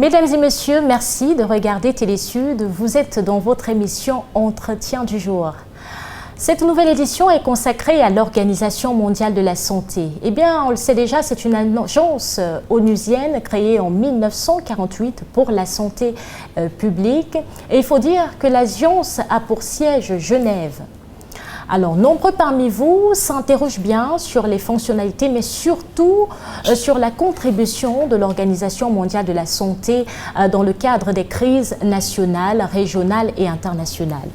Mesdames et messieurs, merci de regarder Télésud. Vous êtes dans votre émission Entretien du jour. Cette nouvelle édition est consacrée à l'Organisation mondiale de la santé. Eh bien, on le sait déjà, c'est une agence onusienne créée en 1948 pour la santé publique. Et il faut dire que l'agence a pour siège Genève. Alors, nombreux parmi vous s'interrogent bien sur les fonctionnalités, mais surtout sur la contribution de l'Organisation mondiale de la santé dans le cadre des crises nationales, régionales et internationales.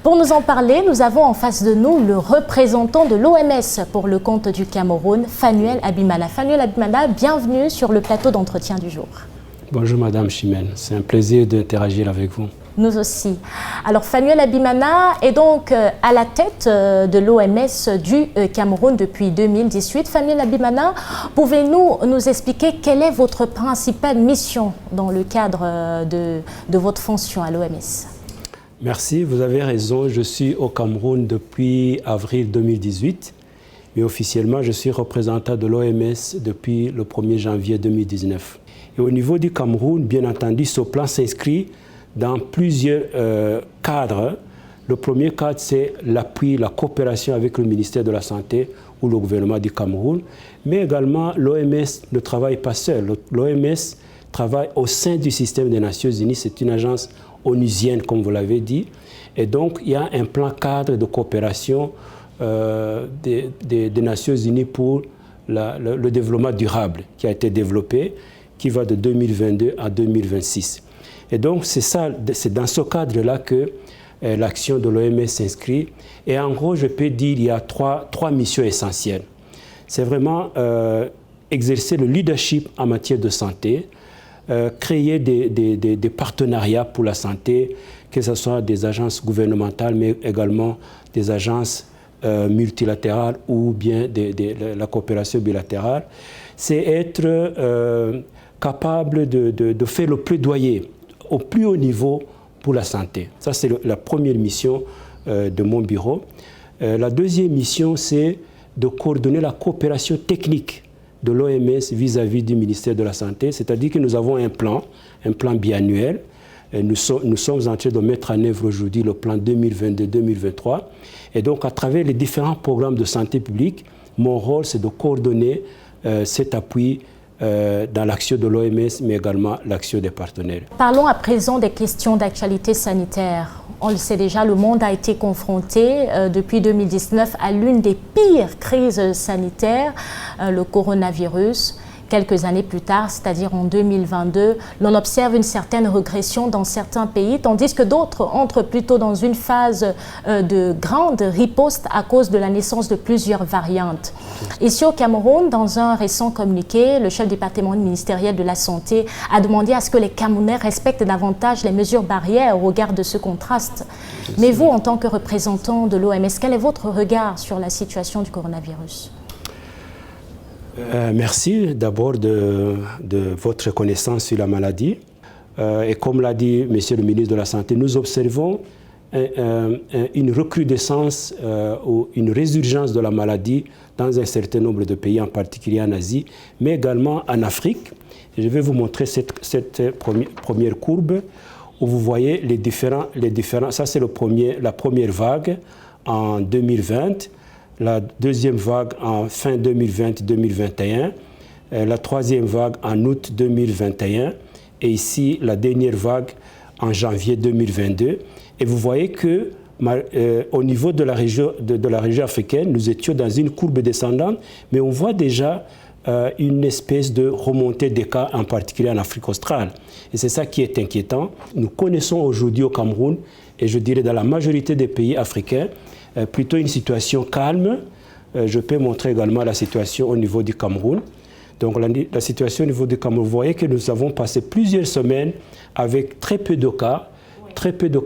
Pour nous en parler, nous avons en face de nous le représentant de l'OMS pour le compte du Cameroun, Phanuel Abimana. Phanuel Abimana, bienvenue sur le plateau d'entretien du jour. Bonjour Madame Chimène, c'est un plaisir d'interagir avec vous. Nous aussi. Alors Phanuel Abimana est donc à la tête de l'OMS du Cameroun depuis 2018. Phanuel Abimana, pouvez-vous nous expliquer quelle est votre principale mission dans le cadre de votre fonction à l'OMS? Merci, vous avez raison. Je suis au Cameroun depuis avril 2018, mais officiellement, je suis représentant de l'OMS depuis le 1er janvier 2019. Et au niveau du Cameroun, bien entendu, ce plan s'inscrit dans plusieurs cadres. Le premier cadre, c'est l'appui, la coopération avec le ministère de la Santé ou le gouvernement du Cameroun, mais également l'OMS ne travaille pas seul. L'OMS travaille au sein du système des Nations Unies, c'est une agence onusienne, comme vous l'avez dit. Et donc, il y a un plan cadre de coopération des Nations Unies pour le développement durable qui a été développé, qui va de 2022 à 2026. Et donc, c'est dans ce cadre-là que l'action de l'OMS s'inscrit. Et en gros, je peux dire qu'il y a trois missions essentielles. C'est vraiment exercer le leadership en matière de santé, créer des partenariats pour la santé, que ce soit des agences gouvernementales, mais également des agences multilatérales ou bien la coopération bilatérale. C'est être capable de faire le plaidoyer au plus haut niveau pour la santé. Ça, c'est la première mission de mon bureau. La deuxième mission, c'est de coordonner la coopération technique de l'OMS vis-à-vis du ministère de la Santé, c'est-à-dire que nous avons un plan biannuel. Nous sommes en train de mettre en œuvre aujourd'hui le plan 2022-2023. Et donc, à travers les différents programmes de santé publique, mon rôle, c'est de coordonner cet appui dans l'action de l'OMS, mais également l'action des partenaires. Parlons à présent des questions d'actualité sanitaire. On le sait déjà, le monde a été confronté depuis 2019 à l'une des pires crises sanitaires, le coronavirus. Quelques années plus tard, c'est-à-dire en 2022, l'on observe une certaine régression dans certains pays, tandis que d'autres entrent plutôt dans une phase de grande riposte à cause de la naissance de plusieurs variantes. Ici au Cameroun, dans un récent communiqué, le chef du département ministériel de la Santé a demandé à ce que les Camerounais respectent davantage les mesures barrières au regard de ce contraste. Mais vous, en tant que représentant de l'OMS, quel est votre regard sur la situation du coronavirus ? Merci d'abord de votre connaissance sur la maladie. Et comme l'a dit Monsieur le ministre de la Santé, nous observons une recrudescence ou une résurgence de la maladie dans un certain nombre de pays, en particulier en Asie, mais également en Afrique. Et je vais vous montrer cette première courbe où vous voyez les différents. Ça, c'est la première vague en 2020. La deuxième vague en fin 2020-2021, la troisième vague en août 2021 et ici la dernière vague en janvier 2022. Et vous voyez que au niveau de la région africaine, nous étions dans une courbe descendante, mais on voit déjà une espèce de remontée des cas, en particulier en Afrique australe. Et c'est ça qui est inquiétant. Nous connaissons aujourd'hui au Cameroun, et je dirais dans la majorité des pays africains, plutôt une situation calme. Je peux montrer également la situation au niveau du Cameroun. Donc la situation au niveau du Cameroun, vous voyez que nous avons passé plusieurs semaines avec très peu de cas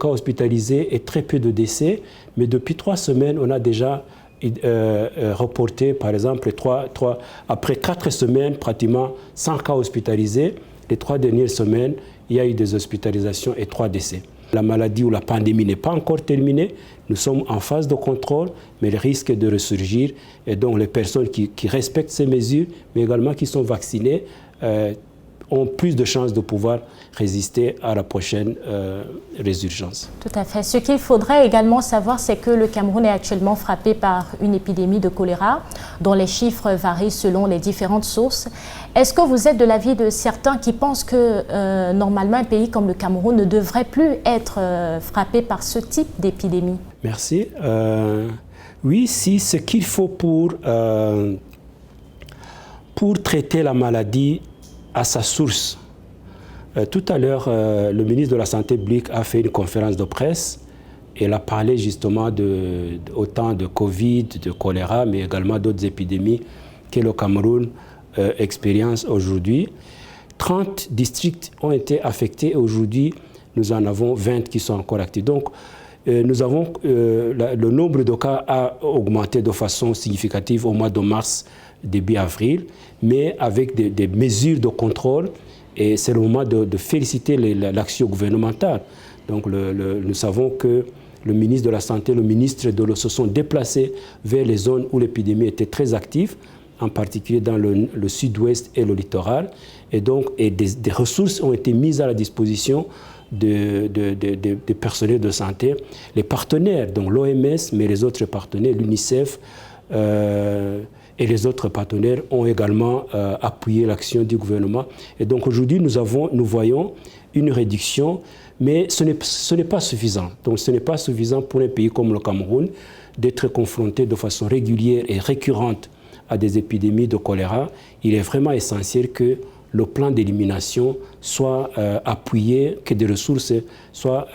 hospitalisés et très peu de décès. Mais depuis 3 semaines, on a déjà reporté, par exemple, après 4 semaines, pratiquement 100 cas hospitalisés. Les 3 dernières semaines, il y a eu des hospitalisations et 3 décès. La maladie ou la pandémie n'est pas encore terminée. Nous sommes en phase de contrôle, mais elle risque de ressurgir. Et donc, les personnes qui respectent ces mesures, mais également qui sont vaccinées, ont plus de chances de pouvoir résister à la prochaine résurgence. Tout à fait. Ce qu'il faudrait également savoir, c'est que le Cameroun est actuellement frappé par une épidémie de choléra, dont les chiffres varient selon les différentes sources. Est-ce que vous êtes de l'avis de certains qui pensent que normalement un pays comme le Cameroun ne devrait plus être frappé par ce type d'épidémie? Merci. Oui, si ce qu'il faut pour traiter la maladie à sa source. Tout à l'heure, le ministre de la Santé publique a fait une conférence de presse et il a parlé justement autant de Covid, de choléra, mais également d'autres épidémies que le Cameroun expérience aujourd'hui. 30 districts ont été affectés et aujourd'hui, nous en avons 20 qui sont encore actifs. Donc, nous avons, le nombre de cas a augmenté de façon significative au mois de mars, début avril, mais avec des mesures de contrôle. Et c'est le moment de féliciter l'action gouvernementale. Donc nous savons que le ministre de la Santé, le ministre de l'eau se sont déplacés vers les zones où l'épidémie était très active, en particulier dans le sud-ouest et le littoral. Et donc des ressources ont été mises à la disposition des personnels de santé, les partenaires, donc l'OMS, mais les autres partenaires, l'UNICEF, et les autres partenaires ont également appuyé l'action du gouvernement. Et donc aujourd'hui, nous voyons une réduction, mais ce n'est pas suffisant. Donc ce n'est pas suffisant pour un pays comme le Cameroun d'être confronté de façon régulière et récurrente à des épidémies de choléra. Il est vraiment essentiel que le plan d'élimination soit appuyé, que des ressources soient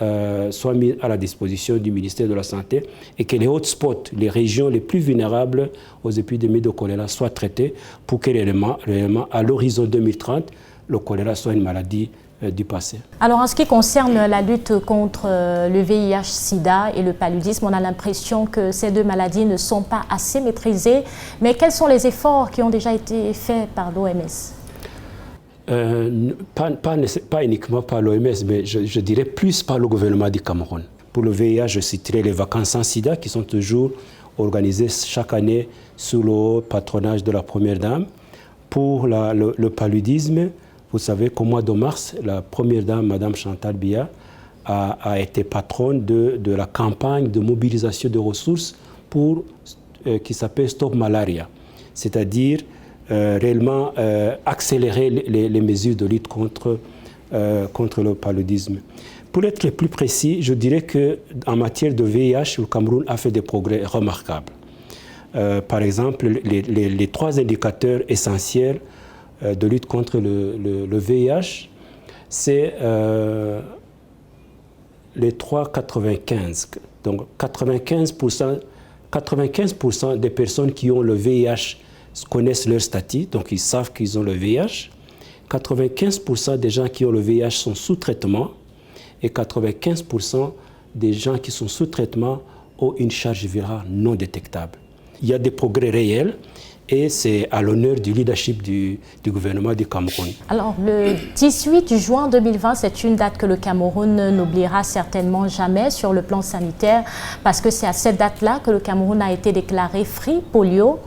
mises à la disposition du ministère de la Santé et que les hotspots, les régions les plus vulnérables aux épidémies de choléra soient traitées pour que réellement, à l'horizon 2030, le choléra soit une maladie du passé. Alors en ce qui concerne la lutte contre le VIH-Sida et le paludisme, on a l'impression que ces deux maladies ne sont pas assez maîtrisées. Mais quels sont les efforts qui ont déjà été faits par l'OMS ? Pas uniquement par l'OMS, mais je dirais plus par le gouvernement du Cameroun. Pour le VIH, je citerai les vacances sans sida qui sont toujours organisées chaque année sous le patronage de la Première Dame. Pour le paludisme, vous savez qu'au mois de mars, la Première Dame, Mme Chantal Biya, a été patronne de la campagne de mobilisation de ressources qui s'appelle Stop Malaria, c'est-à-dire réellement accélérer les mesures de lutte contre le paludisme. Pour être plus précis, je dirais qu'en matière de VIH, le Cameroun a fait des progrès remarquables. Par exemple, les 3 indicateurs essentiels de lutte contre le VIH, c'est les 3,95. Donc 95% des personnes qui ont le VIH connaissent leur statut, donc ils savent qu'ils ont le VIH. 95% des gens qui ont le VIH sont sous traitement et 95% des gens qui sont sous traitement ont une charge virale non détectable. Il y a des progrès réels et c'est à l'honneur du leadership du gouvernement du Cameroun. Alors, le 18 juin 2020, c'est une date que le Cameroun n'oubliera certainement jamais sur le plan sanitaire parce que c'est à cette date-là que le Cameroun a été déclaré free polio.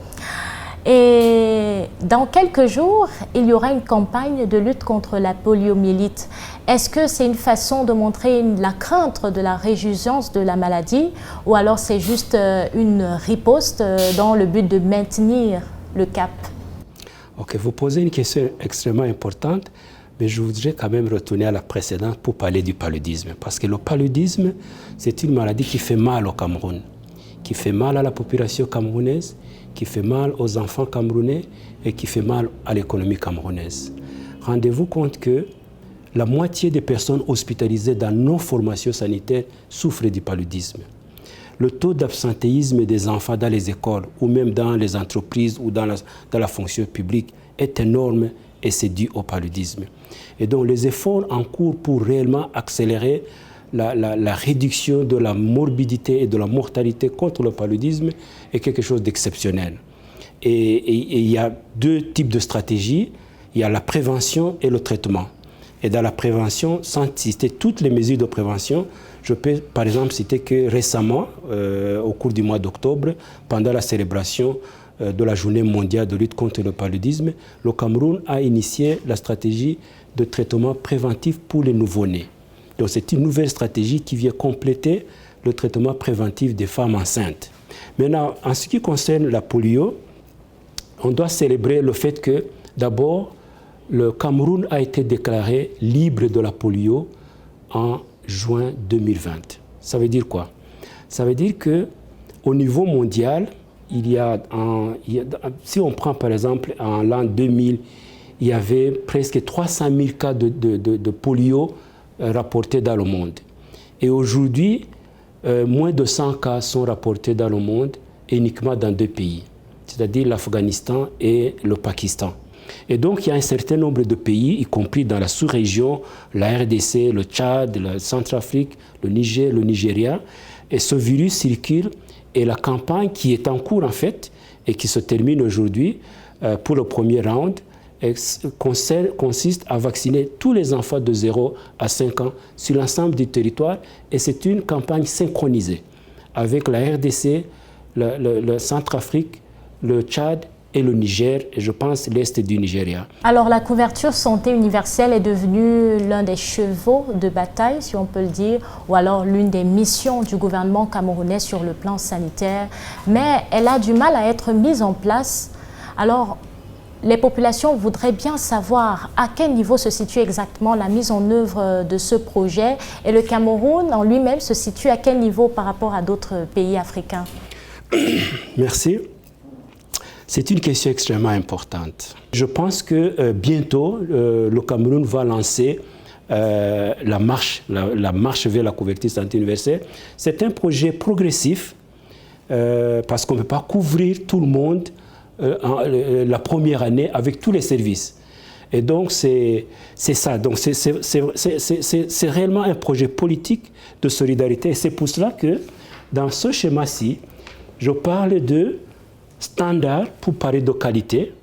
Et dans quelques jours, il y aura une campagne de lutte contre la poliomyélite. Est-ce que c'est une façon de montrer la crainte de la résurgence de la maladie ou alors c'est juste une riposte dans le but de maintenir le cap? Ok, vous posez une question extrêmement importante, mais je voudrais quand même retourner à la précédente pour parler du paludisme. Parce que le paludisme, c'est une maladie qui fait mal au Cameroun, qui fait mal à la population camerounaise, qui fait mal aux enfants camerounais et qui fait mal à l'économie camerounaise. Rendez-vous compte que la moitié des personnes hospitalisées dans nos formations sanitaires souffrent du paludisme. Le taux d'absentéisme des enfants dans les écoles ou même dans les entreprises ou dans la fonction publique est énorme et c'est dû au paludisme. Et donc les efforts en cours pour réellement accélérer la réduction de la morbidité et de la mortalité contre le paludisme est quelque chose d'exceptionnel. Et il y a 2 types de stratégies. Il y a la prévention et le traitement. Et dans la prévention, sans citer toutes les mesures de prévention, je peux par exemple citer que récemment, au cours du mois d'octobre, pendant la célébration de la journée mondiale de lutte contre le paludisme, le Cameroun a initié la stratégie de traitement préventif pour les nouveau-nés. Donc c'est une nouvelle stratégie qui vient compléter le traitement préventif des femmes enceintes. Maintenant, en ce qui concerne la polio, on doit célébrer le fait que, d'abord, le Cameroun a été déclaré libre de la polio en juin 2020. Ça veut dire quoi? Ça veut dire qu'au niveau mondial, si on prend par exemple en l'an 2000, il y avait presque 300 000 cas de polio rapportés dans le monde. Et aujourd'hui, moins de 100 cas sont rapportés dans le monde, uniquement dans 2 pays, c'est-à-dire l'Afghanistan et le Pakistan. Et donc, il y a un certain nombre de pays, y compris dans la sous-région, la RDC, le Tchad, la Centrafrique, le Niger, le Nigeria. Et ce virus circule et la campagne qui est en cours, en fait, et qui se termine aujourd'hui pour le premier round, consiste à vacciner tous les enfants de 0 à 5 ans sur l'ensemble du territoire. Et c'est une campagne synchronisée avec la RDC, le Centrafrique, le Tchad et le Niger, et je pense l'Est du Nigeria. Alors la couverture santé universelle est devenue l'un des chevaux de bataille, si on peut le dire, ou alors l'une des missions du gouvernement camerounais sur le plan sanitaire, mais elle a du mal à être mise en place. Alors les populations voudraient bien savoir à quel niveau se situe exactement la mise en œuvre de ce projet, et le Cameroun en lui-même se situe à quel niveau par rapport à d'autres pays africains? Merci. C'est une question extrêmement importante. Je pense que bientôt, le Cameroun va lancer la marche vers la couverture santé universelle. C'est un projet progressif parce qu'on ne peut pas couvrir tout le monde la première année avec tous les services. Et donc, c'est ça. Donc, c'est réellement un projet politique de solidarité. Et c'est pour cela que, dans ce schéma-ci, je parle de standard pour parler de qualité.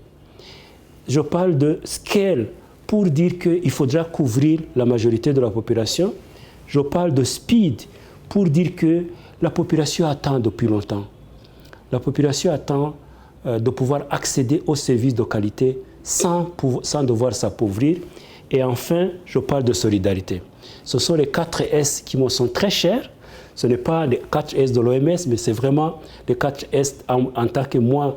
Je parle de scale pour dire qu'il faudra couvrir la majorité de la population. Je parle de speed pour dire que la population attend depuis longtemps. La population attend de pouvoir accéder aux services de qualité sans devoir s'appauvrir. Et enfin, je parle de solidarité. Ce sont les 4 S qui me sont très chers. Ce n'est pas les 4 S de l'OMS, mais c'est vraiment les 4 S en tant que moi,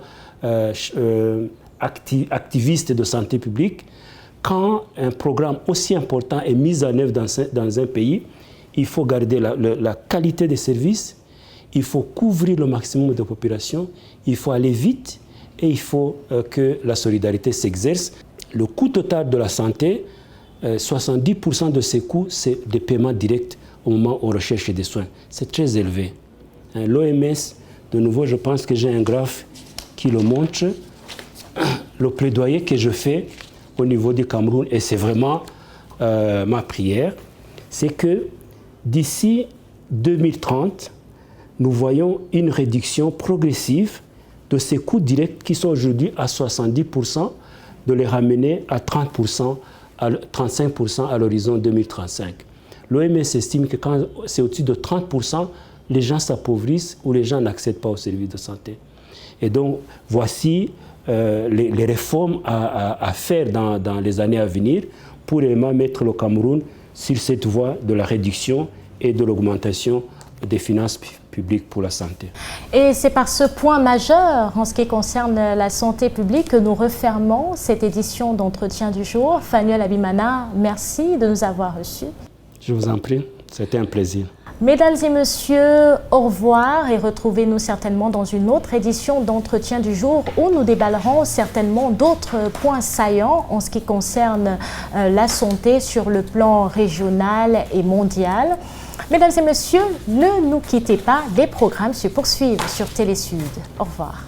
activiste de santé publique. Quand un programme aussi important est mis en œuvre dans un pays, il faut garder la qualité des services, il faut couvrir le maximum de population, il faut aller vite et il faut que la solidarité s'exerce. Le coût total de la santé, 70% de ces coûts, c'est des paiements directs au moment où on recherche des soins. C'est très élevé. L'OMS, de nouveau, je pense que j'ai un graphe qui le montre. Le plaidoyer que je fais au niveau du Cameroun, et c'est vraiment ma prière, c'est que d'ici 2030, nous voyons une réduction progressive de ces coûts directs qui sont aujourd'hui à 70%, de les ramener à 30%, à 35% à l'horizon 2035. L'OMS estime que quand c'est au-dessus de 30%, les gens s'appauvrissent ou les gens n'accèdent pas aux services de santé. Et donc, voici les réformes à faire dans les années à venir pour vraiment mettre le Cameroun sur cette voie de la réduction et de l'augmentation des finances publiques pour la santé. Et c'est par ce point majeur en ce qui concerne la santé publique que nous refermons cette édition d'Entretien du jour. Fanuel Abimana, merci de nous avoir reçus. Je vous en prie, c'était un plaisir. Mesdames et messieurs, au revoir et retrouvez-nous certainement dans une autre édition d'Entretien du jour où nous déballerons certainement d'autres points saillants en ce qui concerne la santé sur le plan régional et mondial. Mesdames et messieurs, ne nous quittez pas, les programmes se poursuivent sur Télé Sud. Au revoir.